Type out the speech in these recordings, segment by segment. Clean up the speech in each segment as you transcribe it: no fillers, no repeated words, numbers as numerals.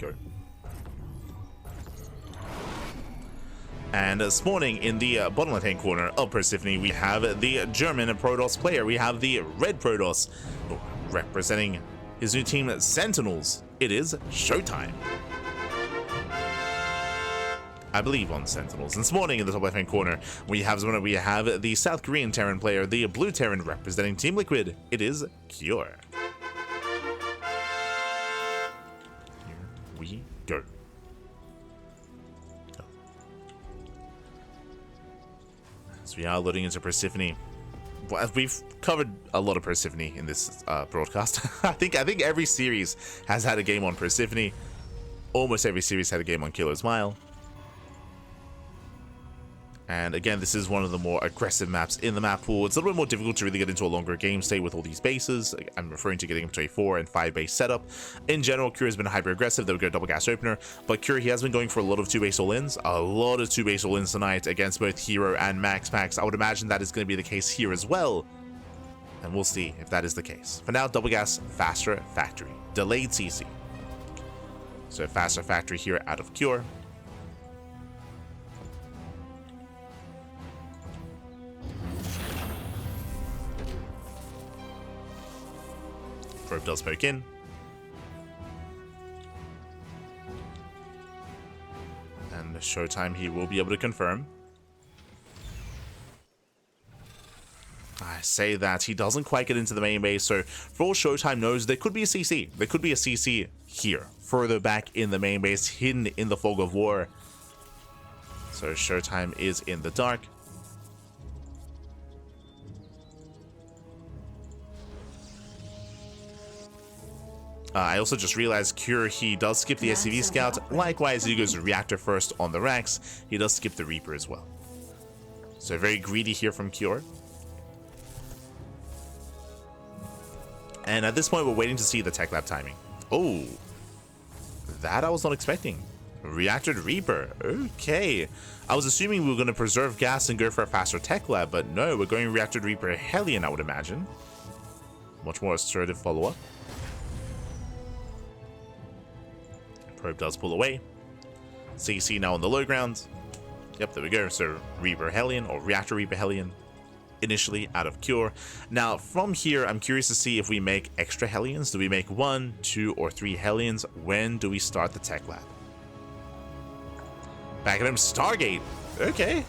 Go. And spawning in the bottom left-hand corner of Persephone, we have the German Protoss player. We have the red Protoss representing his new team, Sentinels. It is ShoWTimE, I believe, on Sentinels. And spawning in the top left-hand corner, we have the South Korean Terran player, the blue Terran representing Team Liquid. It is Cure. Here we go. So we are loading into Persephone. Well, we've covered a lot of Persephone in this broadcast. I think every series has had a game on Persephone. Almost every series had a game on Killer's Mile. And again, this is one of the more aggressive maps in the map pool. It's a little bit more difficult to really get into a longer game state with all these bases. I'm referring to getting up to a 4 and 5 base setup. In general, Cure has been hyper aggressive. They would go double gas opener, but Cure, he has been going for a lot of 2 base all-ins. A lot of 2 base all-ins tonight against both Hero and Max packs. I would imagine that is going to be the case here as well. And we'll see if that is the case. For now, double gas, faster factory, delayed CC. So faster factory here out of Cure. Probe does poke in. And ShoWTimE, he will be able to confirm. I say that he doesn't quite get into the main base, so for all ShoWTimE knows, there could be a CC. There could be a CC here, further back in the main base, hidden in the fog of war. So ShoWTimE is in the dark. I also just realized Cure, he does skip the SCV Scout. Likewise, he goes Reactor first on the Rax. He does skip the Reaper as well. So very greedy here from Cure. And at this point, we're waiting to see the Tech Lab timing. Oh, that I was not expecting. Reactor to Reaper. Okay. I was assuming we were going to preserve gas and go for a faster Tech Lab, but no, we're going Reactor to Reaper Hellion, I would imagine. Much more assertive follow-up. Probe does pull away. CC now on the low ground. Yep, there we go. So Reaper Hellion, or Reactor Reaper Hellion, initially out of Cure. Now from here, I'm curious to see if we make extra Hellions. Do we make 1, 2, or 3 Hellions? When do we start the Tech Lab? Back at him, Stargate. Okay.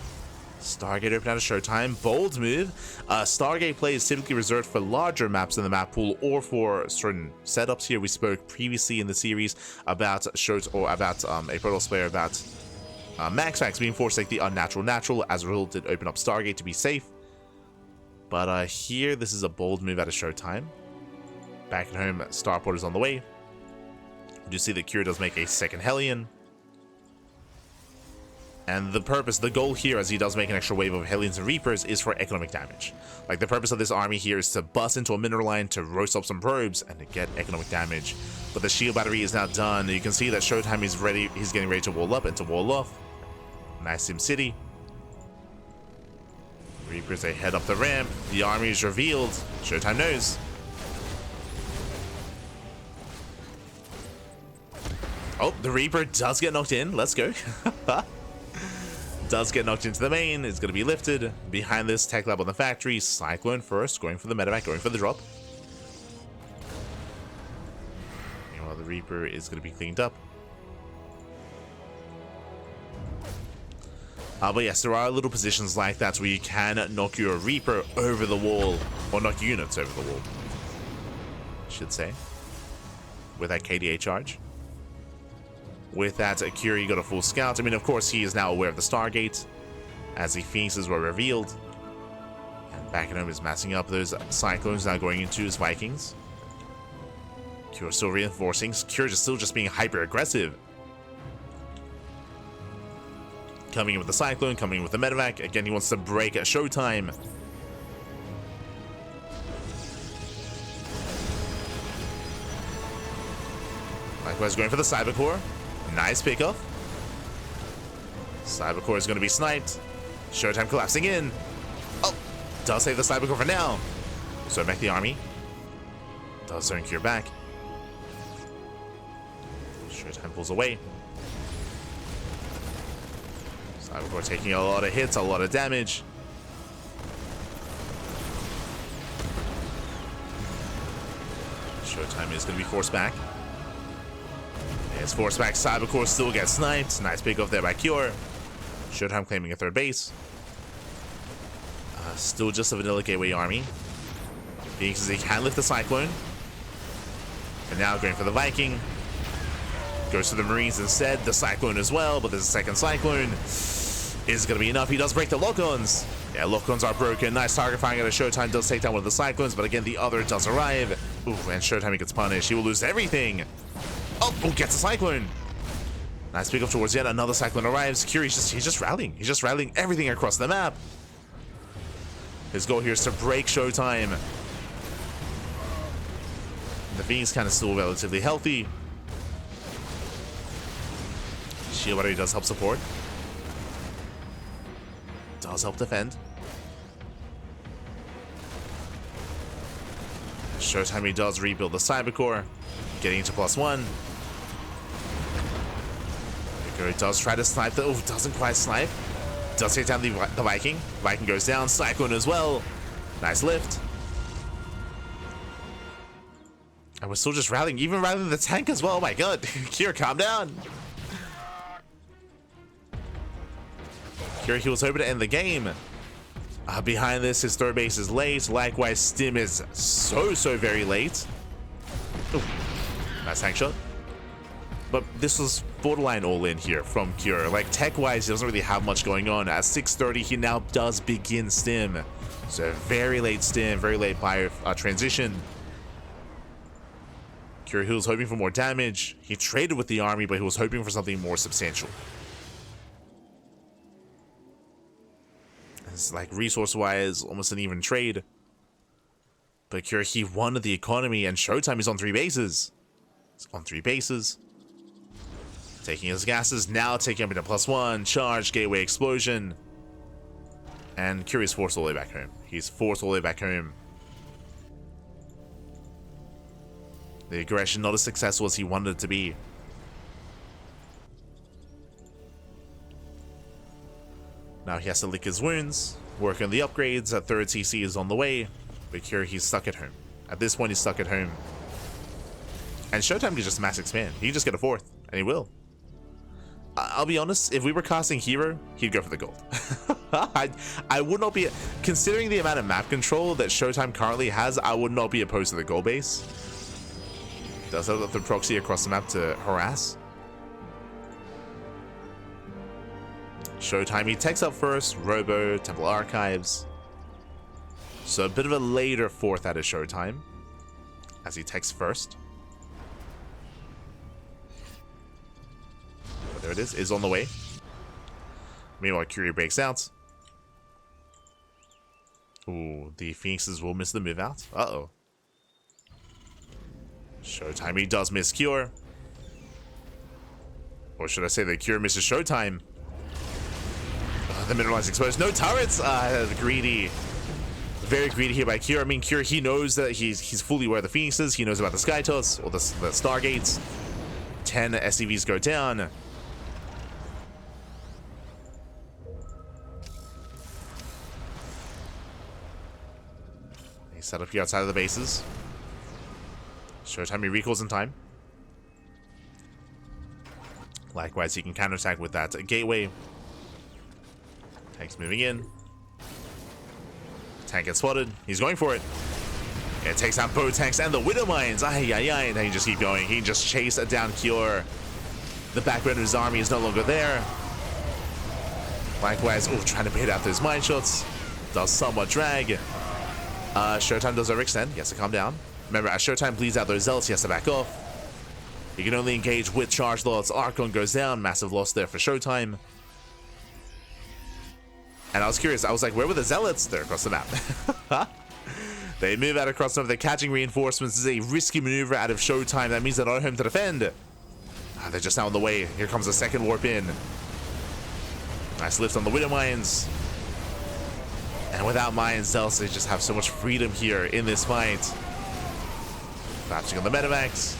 Stargate open out of ShoWTimE. Bold move. Stargate play is typically reserved for larger maps in the map pool or for certain setups. Here we spoke previously in the series about a Protoss player about Max being forced to take the unnatural natural. As a result, it opened up Stargate to be safe. But here, this is a bold move out of ShoWTimE. Back at home, Starport is on the way. We do see that Cure does make a second Hellion. And the goal here, as he does make an extra wave of Hellions and Reapers, is for economic damage. Like, the purpose of this army here is to bust into a mineral line, to roast up some probes, and to get economic damage. But the shield battery is now done. You can see that ShoWTimE is ready. He's getting ready to wall up and to wall off. Nice SimCity. Reapers, they head up the ramp. The army is revealed. ShoWTimE knows. Oh, the Reaper does get knocked in. Let's go. Does get knocked into the main. It's going to be lifted. Behind this, Tech Lab on the factory. Cyclone first, going for the medevac, going for the drop. Meanwhile, the Reaper is going to be cleaned up. But yes, there are little positions like that where you can knock your Reaper over the wall, or knock units over the wall, I should say, with that KDA charge. With that, Curie got a full scout. I mean, of course, he is now aware of the Stargate, as the Phoenixes were revealed. And back at home is massing up those Cyclones, now going into his Vikings. Cure still reinforcing. Cure still just being hyper-aggressive. Coming in with the Cyclone, coming in with the medevac. Again, he wants to break at ShoWTimE. Likewise, going for the Cybercore. Nice pickoff. Cybercore is going to be sniped. ShoWTimE collapsing in. Oh, does save the Cybercore for now. So back the army. Does zone Cure back. ShoWTimE ShoWTimE pulls away. Cybercore taking a lot of hits, a lot of damage. ShoWTimE is going to be forced back. It's forced back. Cybercore still gets sniped. Nice pick off there by Cure. ShoWTimE claiming a third base. Still just a vanilla gateway army. Phoenix he can lift the Cyclone. And now going for the Viking. Goes to the Marines instead. The Cyclone as well, but there's a second Cyclone. Is going to be enough. He does break the lock-ons. Yeah, lock-ons are broken. Nice target firing out of ShoWTimE. Does take down one of the Cyclones, but again, the other does arrive. Ooh, and ShoWTimE gets punished. He will lose everything. Oh, gets a Cyclone. Nice pick up towards yet another Cyclone arrives. Curie, he's just rallying. He's just rallying everything across the map. His goal here is to break ShoWTimE. The Phoenix kind of still relatively healthy. Shield battery does help support. Does help defend. ShoWTimE he does rebuild the Cybercore, getting into +1. He does try to snipe the. Oh, doesn't quite snipe. Does take down the Viking. Viking goes down. Cyclone as well. Nice lift. And we're still just rallying, even rather than the tank as well. Oh my god. Kira, calm down. Kira, he was hoping to end the game. Behind this, his third base is late. Likewise, Stim is so very late. Ooh, nice tank shot. But this was borderline all in here from Cure. Like, tech-wise, he doesn't really have much going on. At 6:30, he now does begin Stim. So very late Stim, very late bio transition. Cure, he was hoping for more damage. He traded with the army, but he was hoping for something more substantial. It's like resource-wise, almost an even trade. But Cure, he won the economy, and ShoWTimE is on 3 bases. He's on 3 bases. Taking his gases, now taking him into +1, charge, gateway explosion. And Cure is forced all the way back home. He's forced all the way back home. The aggression not as successful as he wanted it to be. Now he has to lick his wounds, work on the upgrades. A third TC is on the way. But Cure, he's stuck at home. At this point, he's stuck at home. And ShoWTimE can just mass expand. He can just get a 4th, and he will. I'll be honest, if we were casting Hero, he'd go for the gold. I would not be, considering the amount of map control that ShoWTimE currently has, I would not be opposed to the gold base. Does have the proxy across the map to harass. ShoWTimE, he takes up first, Robo, Temple Archives. So a bit of a later 4th out of ShoWTimE, as he takes first. There it is on the way. Meanwhile, Curie breaks out. Ooh, the Phoenixes will miss the move out. Uh-oh. ShoWTimE, he does miss Cure. Or should I say that Cure misses ShoWTimE? The mineralized exposed. No turrets! Greedy. Very greedy here by Cure. I mean, Cure, he knows that he's fully aware of the Phoenixes. He knows about the Sky Toss, or the Stargates. 10 SCVs go down. Set up here outside of the bases. ShoWTimE, he recalls in time. Likewise, he can counterattack with that gateway. Tank's moving in. Tank gets spotted. He's going for it. It takes out both tanks and the Widow Mines. And he can just keep going. He can just chase down Cure. The backbone of his army is no longer there. Likewise, trying to bait out those mine shots. Does somewhat drag. ShoWTimE does overextend. He has to calm down. Remember, as ShoWTimE bleeds out those zealots, he has to back off. He can only engage with charge lots. Archon goes down. Massive loss there for ShoWTimE. And I was curious. I was like, where were the zealots? They're across the map. They move out across the map. They're catching reinforcements. This is a risky maneuver out of ShoWTimE. That means they're not home to defend. They're just now on the way. Here comes the second warp in. Nice lift on the Widow Mines. And without mines, Zealots, they just have so much freedom here in this fight. Collapsing on the Medivacs.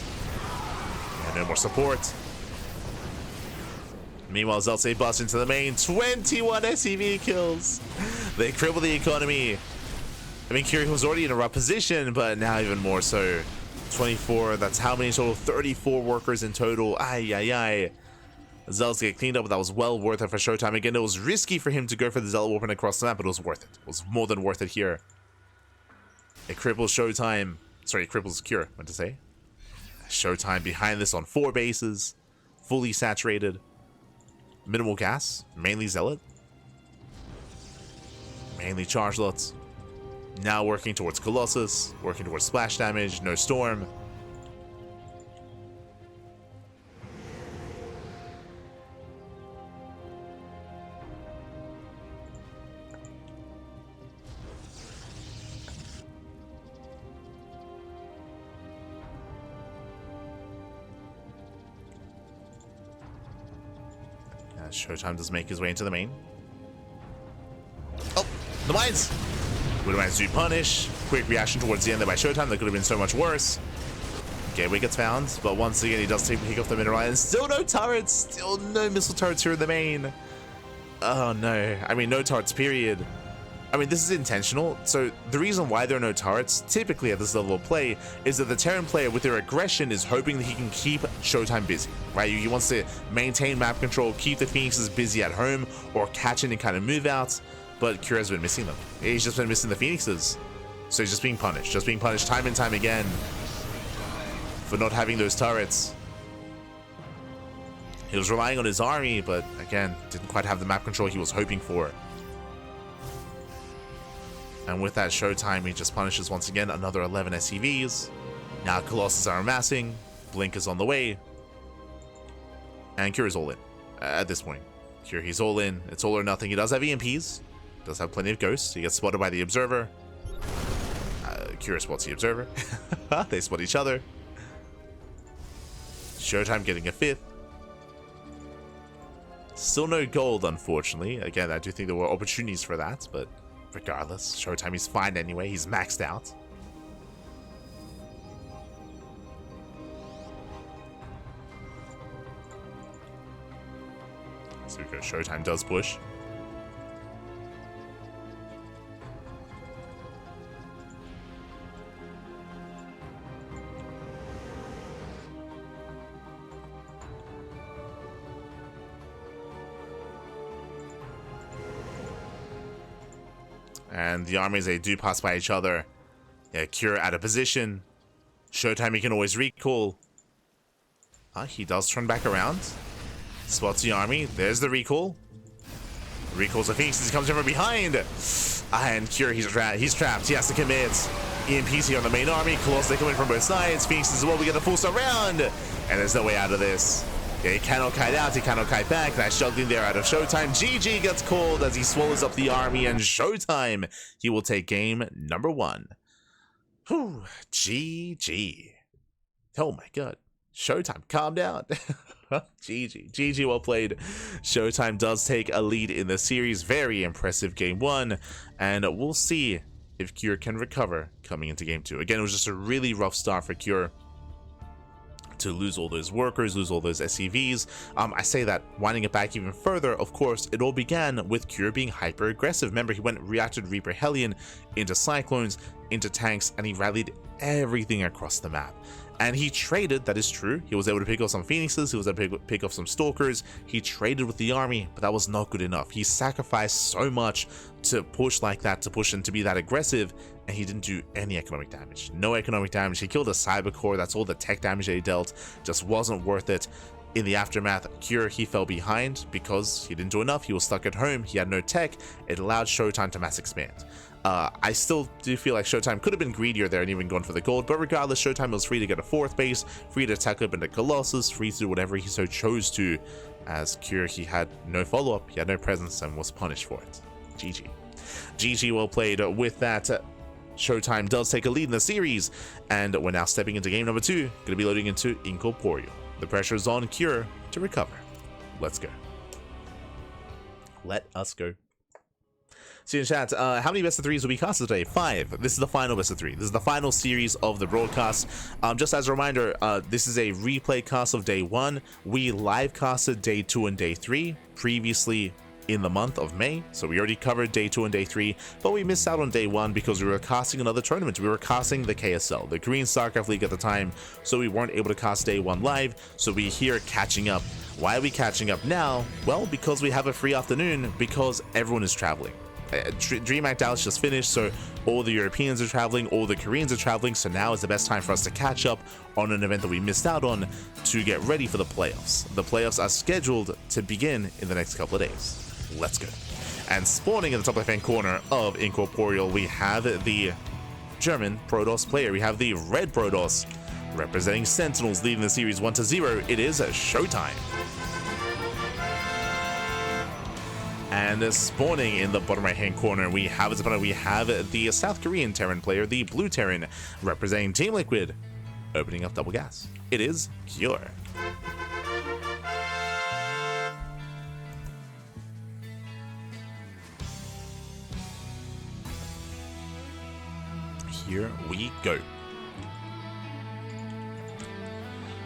And no more support. Meanwhile, Zeltse busts into the main. 21 SCV kills. They cripple the economy. I mean, Kira was already in a rough position, but now even more so. 24, that's how many total? 34 workers in total. Ay, ay, ay. Zealots get cleaned up, but that was well worth it for ShoWTimE. Again, it was risky for him to go for the Zealot Warping across the map, but it was worth it. It was more than worth it here. It cripples ShoWTimE. Sorry, it cripples Cure, what to say. ShoWTimE behind this on 4 bases. Fully saturated. Minimal gas. Mainly Zealot. Mainly Chargelots. Now working towards Colossus, working towards splash damage, no storm. As ShoWTimE does make his way into the main. Oh, the mines! Widowmines do punish. Quick reaction towards the end there by ShoWTimE. That could have been so much worse. Gateway gets found, but once again he does pick off the mineral island. Still no turrets. Still no missile turrets here in the main. Oh no. I mean, no turrets, period. I mean, this is intentional. So the reason why there are no turrets, typically at this level of play, is that the Terran player with their aggression is hoping that he can keep ShoWTimE busy, right? He wants to maintain map control, keep the Phoenixes busy at home, or catch any kind of move outs. But Kira's been missing them. He's just been missing the Phoenixes. So he's just being punished time and time again for not having those turrets. He was relying on his army, but again, didn't quite have the map control he was hoping for. And with that ShoWTimE, he just punishes once again another 11 SCVs. Now Colossus are amassing. Blink is on the way. And Kira's all in at this point. Kira, he's all in. It's all or nothing. He does have EMPs. Does have plenty of ghosts. He gets spotted by the Observer. Kira spots the Observer. They spot each other. ShoWTimE getting a 5th. Still no gold, unfortunately. Again, I do think there were opportunities for that, but regardless, ShoWTimE is fine anyway. He's maxed out. So we go. ShoWTimE does push. And the armies, they do pass by each other. Yeah, Cure out of position. ShoWTimE, he can always recall. He does turn back around. Spots the army. There's the recall. Recalls the Phoenix. He comes in from behind. And Cure, he's trapped. He has to commit. EMPs here on the main army. Colossus, they come in from both sides. Phoenix as well. We get a full start round. And there's no way out of this. Yeah, he cannot kite out, he cannot kite back. Nice juggling there out of ShoWTimE. GG gets called as he swallows up the army, and ShoWTimE, he will take game number 1. Whew, GG. Oh my god. ShoWTimE, calm down. GG well played. ShoWTimE does take a lead in the series. Very impressive game 1, and we'll see if Cure can recover coming into game 2. Again, it was just a really rough start for Cure. To lose all those workers, lose all those SCVs. I say that, winding it back even further, of course, it all began with Cure being hyper aggressive. Remember, he reacted Reaper Hellion into Cyclones, into tanks, and he rallied everything across the map. And he traded, that is true. He was able to pick off some Phoenixes, he was able to pick off some Stalkers. He traded with the army, but that was not good enough. He sacrificed so much to push like that, to push and to be that aggressive, and he didn't do any economic damage. No economic damage. He killed a cyber core. That's all the tech damage that he dealt. Just wasn't worth it. In the aftermath, Cure, he fell behind because he didn't do enough. He was stuck at home. He had no tech. It allowed ShoWTimE to mass expand. I still do feel like ShoWTimE could have been greedier there and even gone for the gold, but regardless, ShoWTimE was free to get a 4th base, free to attack up into Colossus, free to do whatever he so chose to. As Cure, he had no follow-up, he had no presence, and was punished for it. GG. GG well played. With that, ShoWTimE does take a lead in the series, and we're now stepping into game number 2, going to be loading into Incorporeal. The pressure is on Cure to recover. Let's go. Let us go. See in chat, how many best of threes will be casted today? 5. This is the final best of 3. This is the final series of the broadcast. Just as a reminder, this is a replay cast of day 1. We live casted day 2 and day 3 previously in the month of May, so we already covered day 2 and day 3, but we missed out on day 1 because we were casting another tournament. We were casting the KSL, the Korean StarCraft League at the time, so we weren't able to cast day 1 live, so we're here catching up. Why are we catching up now? Well, because we have a free afternoon, because everyone is traveling. DreamHack Dallas just finished, so all the Europeans are traveling, all the Koreans are traveling, so now is the best time for us to catch up on an event that we missed out on to get ready for the playoffs. The playoffs are scheduled to begin in the next couple of days. Let's go. And spawning in the top left-hand corner of Incorporeal, we have the German Protoss player. We have the red Protoss representing Sentinels, leading the series 1-0. It is ShoWTimE. And spawning in the bottom right-hand corner, we have the South Korean Terran player, the blue Terran, representing Team Liquid, opening up double gas. It is Cure. Here we go.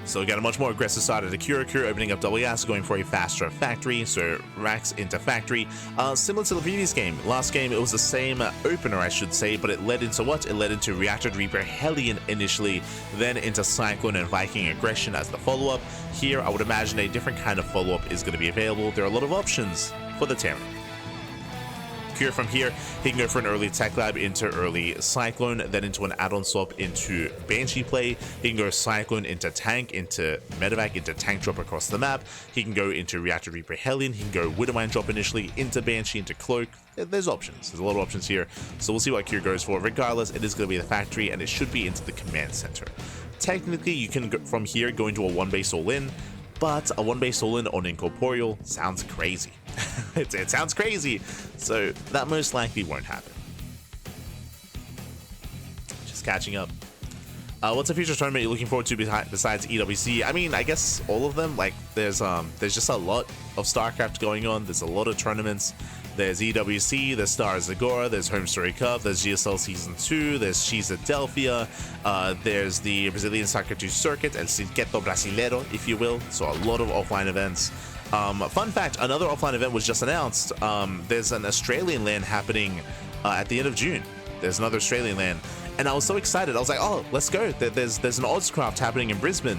So we got a much more aggressive start at the Cure opening up double gas, going for a faster factory, so racks into factory. Similar to the previous game. Last game it was the same opener, I should say, but it led into what? It led into Reactor Reaper Hellion initially, then into Cyclone and Viking Aggression as the follow-up. Here I would imagine a different kind of follow-up is going to be available. There are a lot of options for the Terran. Cure from here, he can go for an early Tech Lab into early Cyclone, then into an add-on swap into Banshee play. He can go Cyclone into Tank, into Medevac, into Tank drop across the map. He can go into Reactor Reaper Hellion. He can go Widowmine drop initially into Banshee, into Cloak. There's options. There's a lot of options here. So we'll see what Cure goes for. Regardless, it is going to be the factory, and it should be into the command center. Technically, you can go from here go into a one-base all-in, but a one-base all-in on Incorporeal sounds crazy. it sounds crazy, so that most likely won't happen. Just catching up. What's a future tournament you're looking forward to besides EWC? I mean, I guess all of them. Like, there's just a lot of StarCraft going on. There's a lot of tournaments. There's EWC, there's Stars Agora, there's Home Story Cup, there's GSL Season 2, there's Philadelphia, there's the Brazilian StarCraft 2 Circuit, El Circuito Brasileiro, if you will. So a lot of offline events. Fun fact, another offline event was just announced. There's an Australian LAN happening at the end of June. There's another Australian LAN. And I was so excited. I was like, oh, let's go. There's an OddsCraft happening in Brisbane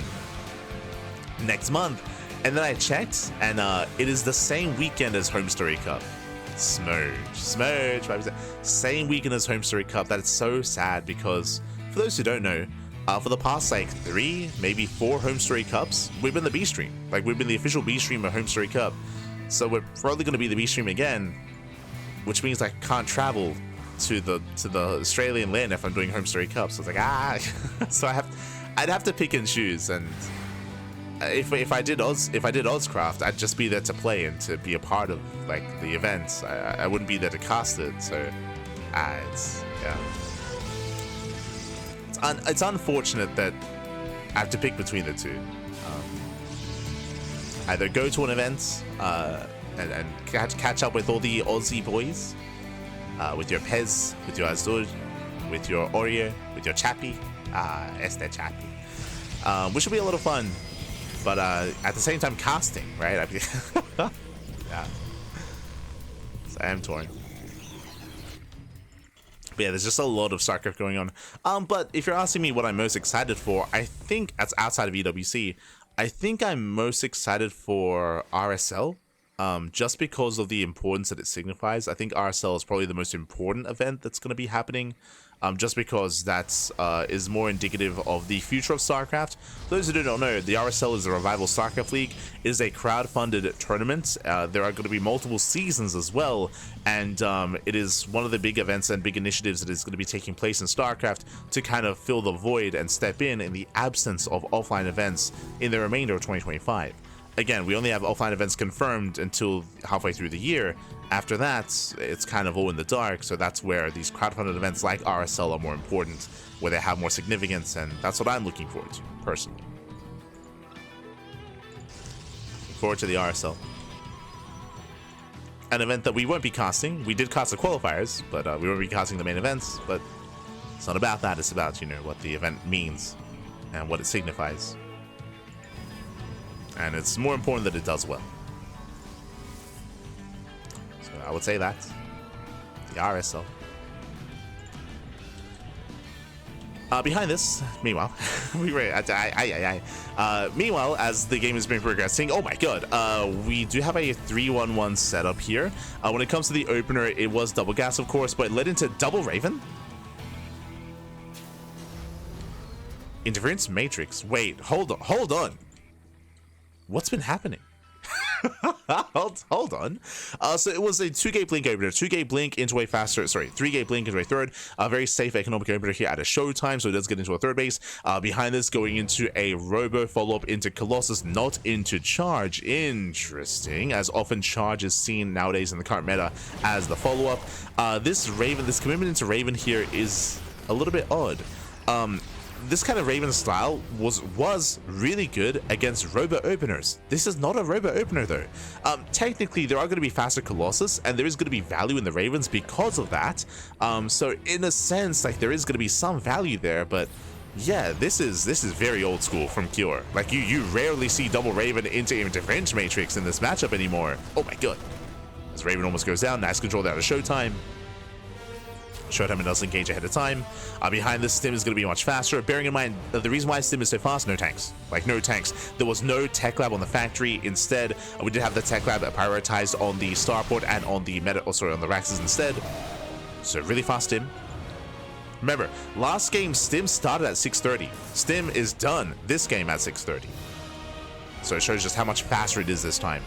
next month. And then I checked, and it is the same weekend as Home Story Cup. Smurge, 5%. Same weekend as Home Story Cup. That is so sad because, for those who don't know, for the past like 3, maybe 4 Home Story Cups, we've been the B stream. Like, we've been the official B stream of Home Story Cup. So we're probably going to be the B stream again, which means I can't travel to the Australian LAN if I'm doing Home Story Cup. So it's like so I'd have to pick and choose. And if I did OddsCraft, I'd just be there to play and to be a part of like the events. I wouldn't be there to cast it. So it's unfortunate that I have to pick between the two. Either go to an event and catch up with all the Aussie boys, with your Pez, with your Azur, with your Oreo, with your Chappy, este Chappy, which will be a lot of fun. But at the same time, casting, right? Yeah. So I am torn. But yeah, there's just a lot of StarCraft going on. But if you're asking me what I'm most excited for, I think that's outside of EWC. I think I'm most excited for RSL, just because of the importance that it signifies. I think RSL is probably the most important event that's going to be happening. Just because that is more indicative of the future of StarCraft. For those who don't know, the RSL is the Revival StarCraft League. It is a crowd-funded tournament. There are going to be multiple seasons as well, and it is one of the big events and big initiatives that is going to be taking place in StarCraft to kind of fill the void and step in the absence of offline events in the remainder of 2025. Again, we only have offline events confirmed until halfway through the year. After that, it's kind of all in the dark, so that's where these crowdfunded events like RSL are more important, where they have more significance, and that's what I'm looking forward to, personally. Looking forward to the RSL. an event that we won't be casting. We did cast the qualifiers, but we won't be casting the main events. But it's not about that. It's about, you know, what the event means and what it signifies. And it's more important that it does well. So I would say that. The RSL. Behind this, meanwhile, meanwhile, as the game has been progressing, oh my god, we do have a 3-1-1 setup here. When it comes to the opener, it was double gas, of course, but it led into double Raven. Interference Matrix. Wait, hold on. What's been happening? hold on. So it was a 2-gate blink opener, 2-gate blink into a faster, sorry, 3-gate blink into a third. A very safe economic opener here at a ShoWTimE, so it does get into a third base. Behind this, going into a Robo follow-up into Colossus, not into Charge. Interesting, as often Charge is seen nowadays in the current meta as the follow-up. This commitment into Raven here is a little bit odd. This kind of Raven style was really good against Robo openers. This is not a Robo opener though. Technically, there are going to be faster Colossus, and there is going to be value in the Ravens because of that. So in a sense, like, there is going to be some value there, but yeah, this is very old school from Cure. Like, you rarely see double Raven into Interference Matrix in this matchup anymore. Oh my god. As Raven almost goes down, nice control down to ShoWTimE. ShoWTimE does engage ahead of time. Behind this, Stim is going to be much faster. Bearing in mind, the reason why Stim is so fast, no tanks. Like, no tanks. There was no tech lab on the factory. Instead, we did have the tech lab prioritized on the starport and on the on the Raxes instead. So really fast Stim. Remember, last game Stim started at 6:30. Stim is done this game at 6:30. So it shows just how much faster it is this time.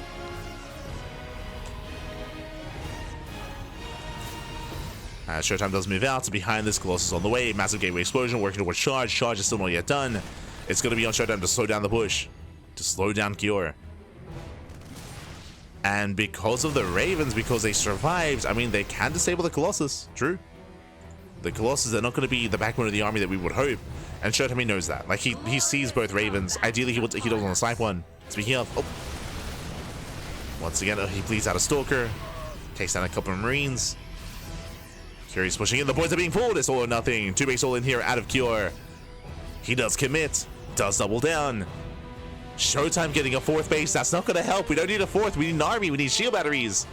ShoWTimE does move out. Behind this, Colossus on the way. Massive gateway explosion, working towards Charge. Charge is still not yet done. It's going to be on ShoWTimE to slow down the push, to slow down Cure. And because of the Ravens, because they survived, I mean, they can disable the Colossus. True. The Colossus are not going to be the backbone of the army that we would hope. And ShoWTimE knows that. Like, he sees both Ravens. Ideally, he doesn't want to snipe one. Speaking of, oh. Once again, he bleeds out a Stalker. Takes down a couple of Marines. Cure's pushing in. The boys are being pulled. It's all or nothing. 2-base all in here out of Cure. He does commit. Does double down. ShoWTimE getting a 4th base. That's not going to help. We don't need a 4th. We need an army. We need shield batteries.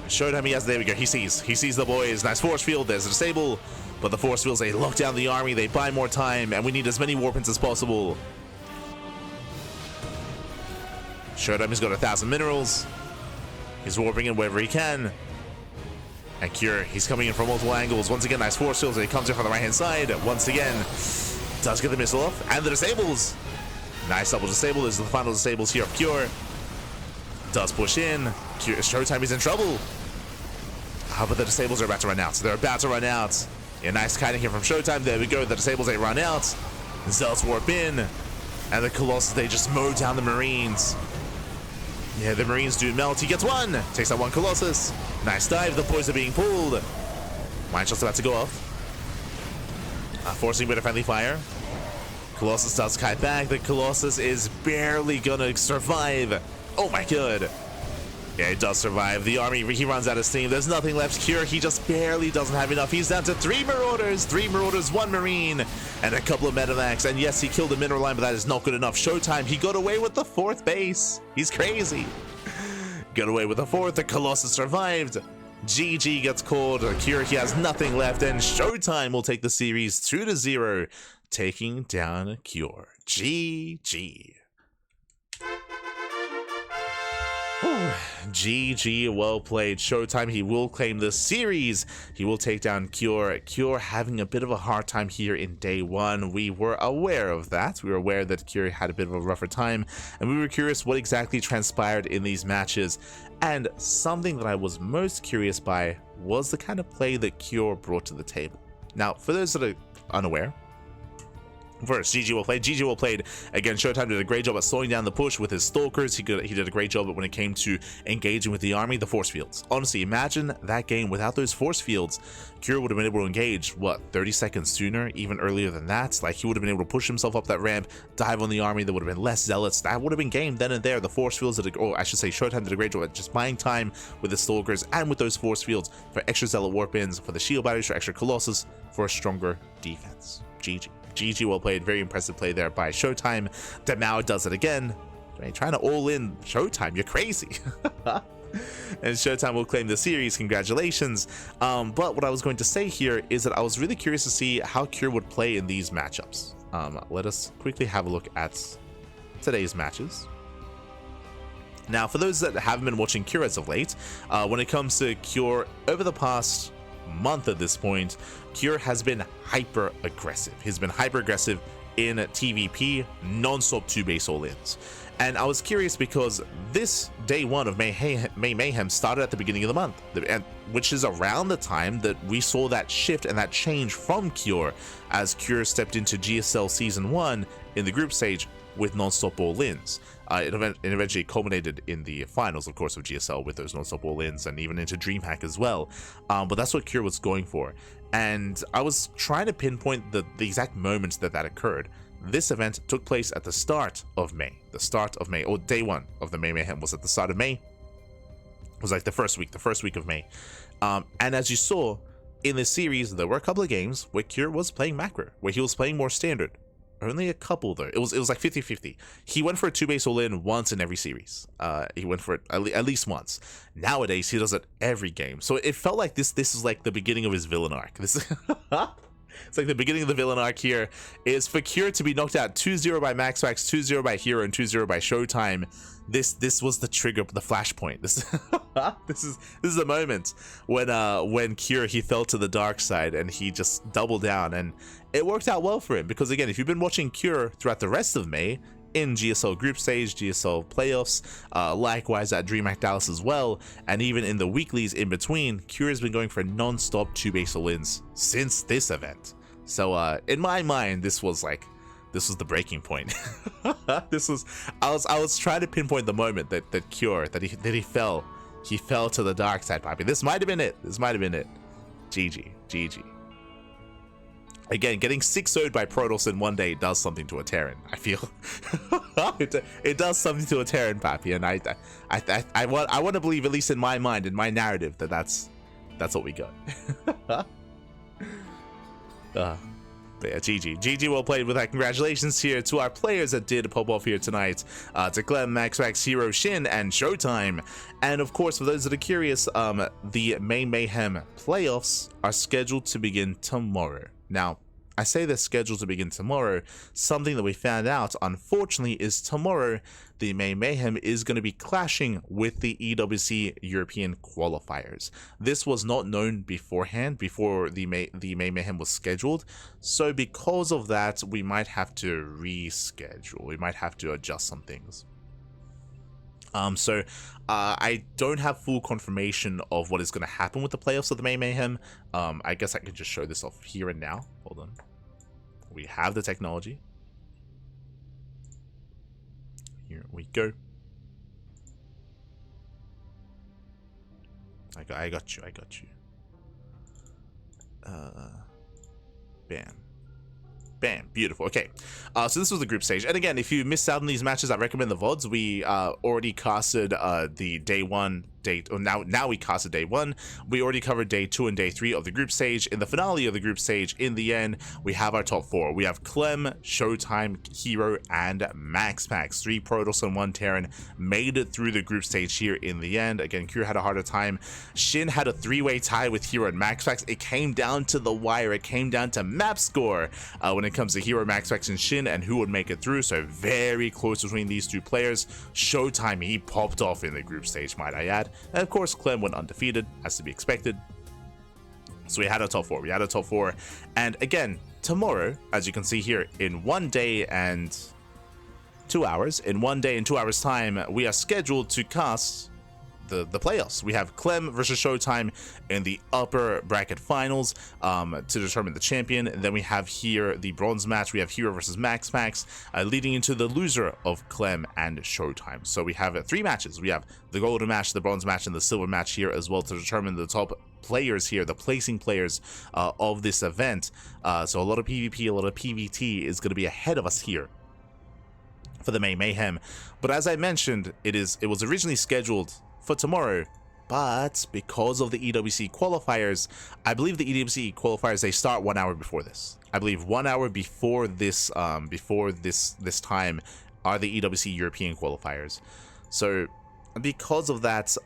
ShoWTimE, yes, there we go. He sees the boys. Nice force field. There's a disable. But the force fields, they lock down the army. They buy more time. And we need as many warpins as possible. ShoWTime's got 1,000 minerals. He's warping in wherever he can. And Cure, he's coming in from multiple angles. Once again, nice force fields. He comes in from the right-hand side. Once again, does get the missile off. And the disables. Nice double disable. This is the final disables here of Cure. Does push in. Cure, ShoWTimE is in trouble. But the disables are about to run out. They're about to run out. Yeah, nice kiting here from ShoWTimE. There we go. The disables, they run out. Zealots warp in. And the Colossus, they just mow down the Marines. Yeah, the Marines do melt. He gets one. Takes out one Colossus. Nice dive. The boys are being pulled. Mine shot's about to go off. Forcing a bit of friendly fire. Colossus does kite back. The Colossus is barely gonna survive. Oh my god. Yeah, it does survive. The army, he runs out of steam. There's nothing left. Cure, he just barely doesn't have enough. He's down to 3 Marauders. 3 Marauders, 1 Marine, and a couple of Metamax. And yes, he killed the mineral line, but that is not good enough. ShoWTimE, he got away with the 4th base. He's crazy. Got away with the 4th. The Colossus survived. GG gets called. Cure, he has nothing left, and ShoWTimE will take the series 2-0, taking down Cure. GG. GG, well played. ShoWTimE, he will claim the series. He will take down Cure. Cure having a bit of a hard time here in day 1. We were aware of that. We were aware that Cure had a bit of a rougher time, and we were curious what exactly transpired in these matches. And something that I was most curious by was the kind of play that Cure brought to the table. Now, for those that are unaware, First, GG well played. GG well played. Again, ShoWTimE did a great job at slowing down the push with his stalkers. He did a great job when it came to engaging with the army, the force fields. Honestly, imagine that game without those force fields. Kira would have been able to engage, what, 30 seconds sooner, even earlier than that. Like, he would have been able to push himself up that ramp, dive on the army. There would have been less zealots. That would have been game then and there. The force fields did, or I should say, ShoWTimE did a great job at just buying time with the stalkers and with those force fields for extra zealot warp-ins, for the shield batteries, for extra colossus, for a stronger defense. GG. GG well played. Very impressive play there by ShoWTimE. Demao does it again. Right, trying to all in ShoWTimE. You're crazy. And ShoWTimE will claim the series. Congratulations. But what I was going to say here is that I was really curious to see how Cure would play in these matchups. Let us quickly have a look at today's matches. Now, for those that haven't been watching Cure as of late, when it comes to Cure over the past month at this point, Cure has been hyper aggressive. He's been hyper aggressive in TVP, non-stop 2-base all-ins. And I was curious because this day one of May Mayhem started at the beginning of the month, which is around the time that we saw that shift and that change from Cure as Cure stepped into GSL Season 1 in the group stage with non-stop all-ins. It eventually culminated in the finals, of course, of GSL with those non-stop all-ins and even into DreamHack as well. But that's what Cure was going for. And I was trying to pinpoint the exact moments that occurred. This event took place at the start of May. The start of May, or day one of the May Mayhem was at the start of May. It was like the first week of May. And as you saw in this series, there were a couple of games where Cure was playing macro, where he was playing more standard. Only a couple though. It was like 50-50. He went for a 2-base all-in once in every series. He went for it at least once. Nowadays he does it every game. So it felt like this is like the beginning of his villain arc. It's like the beginning of the villain arc here is for Cure to be knocked out 2-0 by MaxMax, 2-0 by Hero, and 2-0 by ShoWTimE. This was the trigger, the flashpoint. This is the moment when Cure, he fell to the dark side and he just doubled down, and it worked out well for him because, again, if you've been watching Cure throughout the rest of May in GSL group stage, GSL playoffs, likewise at DreamHack Dallas as well, and even in the weeklies in between, Cure has been going for non-stop 2-base all-ins since this event. So in my mind, this was the breaking point. I was trying to pinpoint the moment that Cure he fell to the dark side, Poppy. This might have been it. GG. Again, getting 6-0'd by Protoss in one day does something to a Terran, I feel. it does something to a Terran, Papi, and I want to believe, at least in my mind, in my narrative, that's what we got. But yeah, GG well played with that. Congratulations here to our players that did pop off here tonight, to Clem, MaxMax, Hero, Shin, and ShoWTimE. And of course, for those that are curious, the May Mayhem playoffs are scheduled to begin tomorrow. Now, I say they're scheduled to begin tomorrow. Something that we found out, unfortunately, is tomorrow the May Mayhem is going to be clashing with the EWC European qualifiers. This was not known beforehand, before the May Mayhem was scheduled. So because of that, we might have to reschedule. We might have to adjust some things. I don't have full confirmation of what is going to happen with the playoffs of the May Mayhem. I guess I can just show this off here and now. Hold on. We have the technology. Here we go. I got you. Bam. Beautiful. Okay. So this was the group stage. And again, if you missed out on these matches, I recommend the VODs. We already casted the day one. Now we casted day one. We already covered day 2 and day 3 of the group stage. In the finale of the group stage, in the end, we have our top 4. We have Clem, ShoWTimE, Hero, and MaxMax. 3 Protoss and 1 Terran made it through the group stage here in the end. Again, Cure had a harder time. Shin had a 3-way tie with Hero and MaxMax. It came down to the wire. It came down to map score when it comes to Hero, MaxMax, and Shin, and who would make it through. So very close between these 2 players. ShoWTimE, he popped off in the group stage, might I add. And of course, Clem went undefeated, as to be expected. So we had a top 4. And again, tomorrow, as you can see here, in 1 day and 2 hours, time, we are scheduled to cast the playoffs. We have Clem versus ShoWTimE in the upper bracket finals to determine the champion. And then we have here the bronze match. We have Hero versus Max leading into the loser of Clem and ShoWTimE. So we have 3 matches. We have the golden match, the bronze match, and the silver match here as well to determine the top players here, the placing players of this event. So a lot of PvP, a lot of PvT is going to be ahead of us here for the May Mayhem. But as I mentioned, it was originally scheduled for tomorrow, but because of the EWC qualifiers, I believe the EWC qualifiers, they start 1 hour before this. I believe 1 hour before this this time are the EWC European qualifiers. So because of that,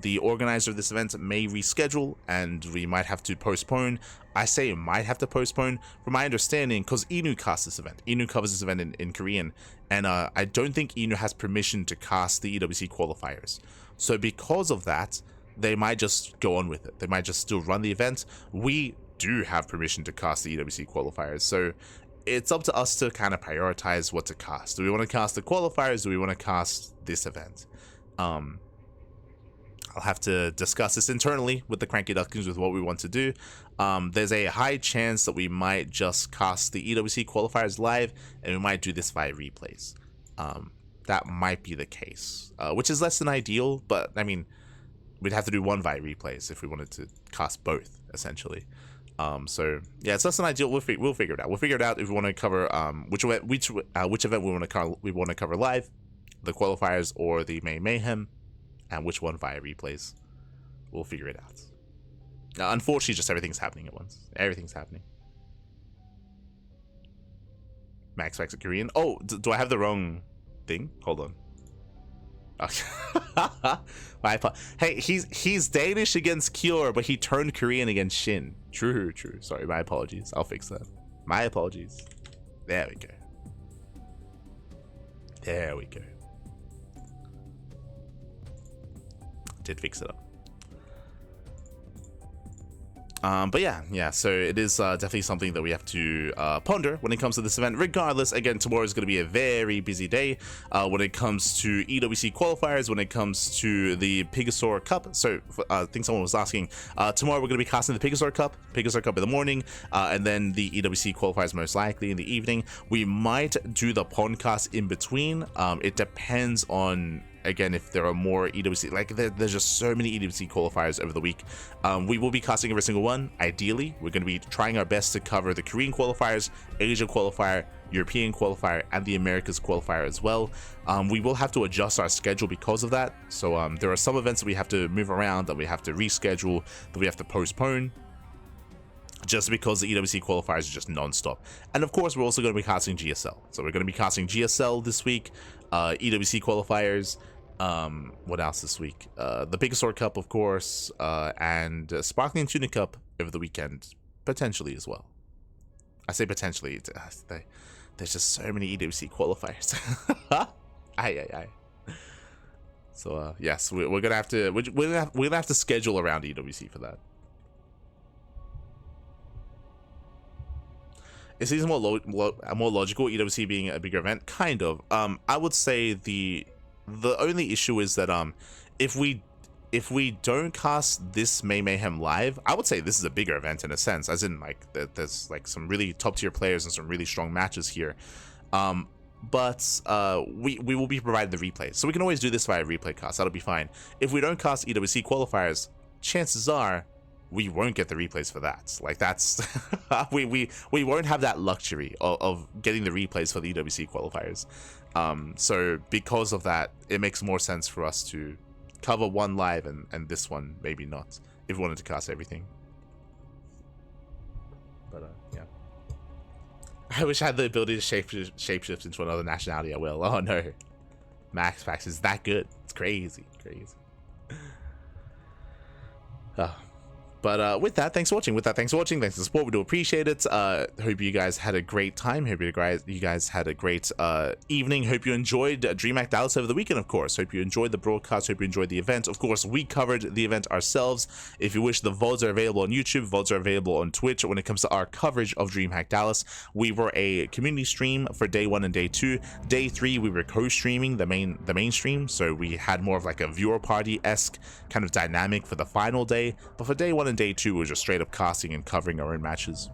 the organizer of this event may reschedule and we might have to postpone. I say might have to postpone from my understanding because Inu casts this event. Inu covers this event in Korean, and I don't think Inu has permission to cast the EWC qualifiers. So because of that, they might just go on with it. They might just still run the event. We do have permission to cast the EWC qualifiers, so it's up to us to kind of prioritize what to cast. Do we want to cast the qualifiers? Do we want to cast this event? I'll have to discuss this internally with the CranKy Ducklings with what we want to do. There's a high chance that we might just cast the EWC qualifiers live, and we might do this via replays. That might be the case, which is less than ideal, but I mean, we'd have to do one via replays if we wanted to cast both, essentially. So yeah, it's less than ideal. We'll figure it out. We'll figure it out if we want to cover which event we want to cover live, the qualifiers or the May Mayhem, and which one via replays. We'll figure it out. Unfortunately, just everything's happening at once. Everything's happening. Max Facts Korean. Oh, do I have the wrong thing? Hold on. Okay. Hey, he's Danish against Cure, but he turned Korean against Shin. True. Sorry, my apologies. I'll fix that. My apologies. There we go. There we go. Did fix it up. But yeah, so it is definitely something that we have to ponder when it comes to this event. Regardless, again, tomorrow is going to be a very busy day when it comes to EWC qualifiers, when it comes to the Pigasaur Cup. So I think someone was asking, tomorrow we're going to be casting the Pigasaur Cup in the morning, and then the EWC qualifiers most likely in the evening. We might do the podcast in between. It depends on, again, if there are more EWC, like there's just so many EWC qualifiers over the week. We will be casting every single one. Ideally, we're going to be trying our best to cover the Korean qualifiers, Asia qualifier, European qualifier, and the Americas qualifier as well. We will have to adjust our schedule because of that. So there are some events that we have to move around, that we have to reschedule, that we have to postpone, just because the EWC qualifiers are just non-stop. And of course, we're also going to be casting GSL. So we're going to be casting GSL this week, EWC qualifiers. What else this week? The Pigasaur Cup, of course, and Sparkling Tuna Cup over the weekend, potentially as well. I say potentially. There's just so many EWC qualifiers. Aye. So yes, we're gonna have to schedule around EWC for that. It seems more logical, EWC being a bigger event, kind of. I would say the only issue is that if we don't cast this May Mayhem live, I would say this is a bigger event in a sense, as in like there's like some really top tier players and some really strong matches here. But we will be provided the replays, so we can always do this via replay cast. That'll be fine. If we don't cast EWC qualifiers, chances are we won't get the replays for that. Like that's we won't have that luxury of getting the replays for the EWC qualifiers. So because of that, it makes more sense for us to cover one live and this one maybe not, if we wanted to cast everything. But yeah, I wish I had the ability to shapeshift into another nationality. I will. Oh no, Max Packs is that good. It's crazy. But with that, thanks for watching. Thanks for the support. We do appreciate it. Hope you guys had a great time. Hope you guys had a great evening. Hope you enjoyed DreamHack Dallas over the weekend, of course. Hope you enjoyed the broadcast. Hope you enjoyed the event. Of course, we covered the event ourselves. If you wish, the VODs are available on YouTube. VODs are available on Twitch. When it comes to our coverage of DreamHack Dallas, we were a community stream for day 1 and day 2. Day 3, we were co-streaming the main stream, so we had more of like a viewer party-esque kind of dynamic for the final day. But for day 1 and day 2, was just straight up casting and covering our own matches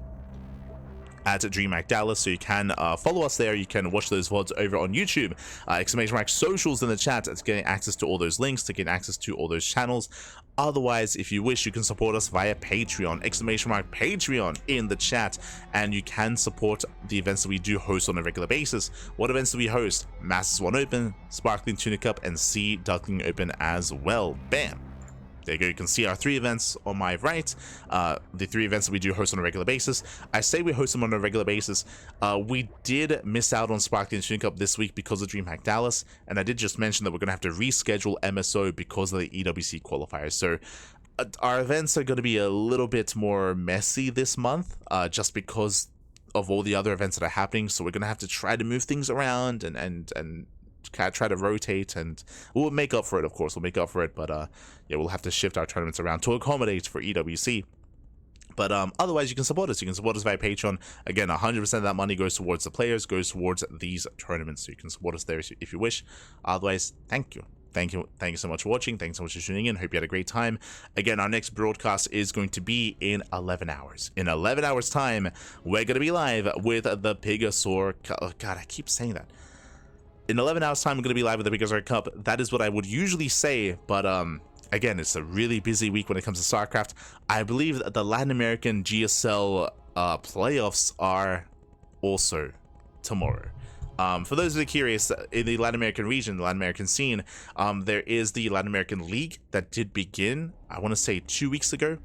at DreamHack Dallas. So you can follow us there. You can watch those VODs over on YouTube. ! Socials in the chat to get access to all those links, to get access to all those channels. Otherwise, if you wish, you can support us via Patreon, ! Patreon in the chat, and you can support the events that we do host on a regular basis. What events do we host? Masters 1 Open, Sparkling Tuna Cup, and Sea Duckling Open as well. Bam! There you go. You can see our 3 events on my right, the 3 events that we do host on a regular basis. I say we host them on a regular basis. We did miss out on Sparkling Tuna Cup this week because of DreamHack Dallas, and I did just mention that we're going to have to reschedule MSO because of the EWC qualifiers. So our events are going to be a little bit more messy this month, just because of all the other events that are happening. So we're going to have to try to move things around and try to rotate, and we'll make up for it. Of course, we'll make up for it, but yeah, we'll have to shift our tournaments around to accommodate for EWC. But otherwise, you can support us. You can support us via Patreon. Again, 100% of that money goes towards the players, goes towards these tournaments. So you can support us there if you wish. Otherwise, thank you so much for watching. Thanks so much for tuning in. Hope you had a great time. Again, our next broadcast is going to be in 11 hours. In 11 hours time, we're going to be live with the Pigasaur. Oh god, I keep saying that. In 11 hours time, we're going to be live with the Pigasaur Cup. That is what I would usually say, but again, it's a really busy week when it comes to StarCraft. I believe that the Latin American GSL playoffs are also tomorrow. For those that are curious, in the Latin American region, the Latin American scene, there is the Latin American League that did begin, I want to say 2 weeks ago.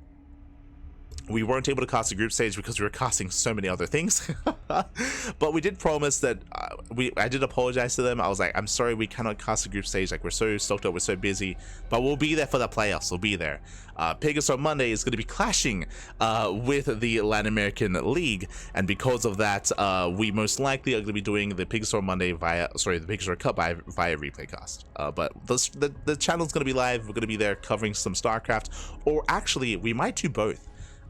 We weren't able to cast a group stage because we were casting so many other things. But we did promise that I did apologize to them. I was like, I'm sorry, we cannot cast a group stage. Like, we're so stoked up, we're so busy, but we'll be there for the playoffs. We'll be there. Pigasaur Monday is going to be clashing with the Latin American League, and because of that, we most likely are going to be doing the Pigasaur Monday the Pigasaur Cup via replay cast. But the channel's going to be live. We're going to be there covering some StarCraft, or actually, we might do both.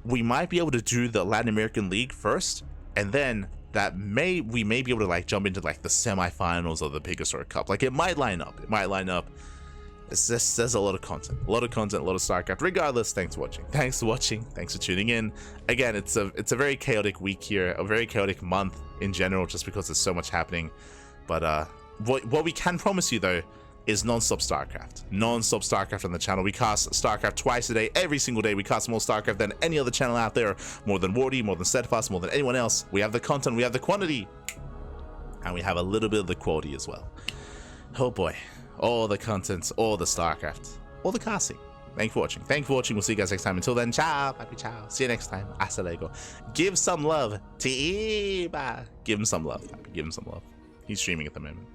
We might be able to do the Latin American League first, and then we may be able to like jump into like the semifinals of the Pigasaur Cup. Like, it might line up. It's just, there's a lot of content, a lot of StarCraft. Regardless, thanks for watching. Thanks for tuning in. Again, it's a very chaotic week here, a very chaotic month in general, just because there's so much happening. But what we can promise you though is non-stop StarCraft on the channel. We cast StarCraft twice a day, every single day. We cast more StarCraft than any other channel out there, more than Wardy, more than Steadfast, more than anyone else. We have the content, we have the quantity, and we have a little bit of the quality as well. Oh boy, all the content, all the StarCraft, all the casting. Thank you for watching. We'll see you guys next time. Until then, ciao, papi, ciao. See you next time. Hasta luego. Give some love to Eba. Give him some love, papi. Give him some love. He's streaming at the moment.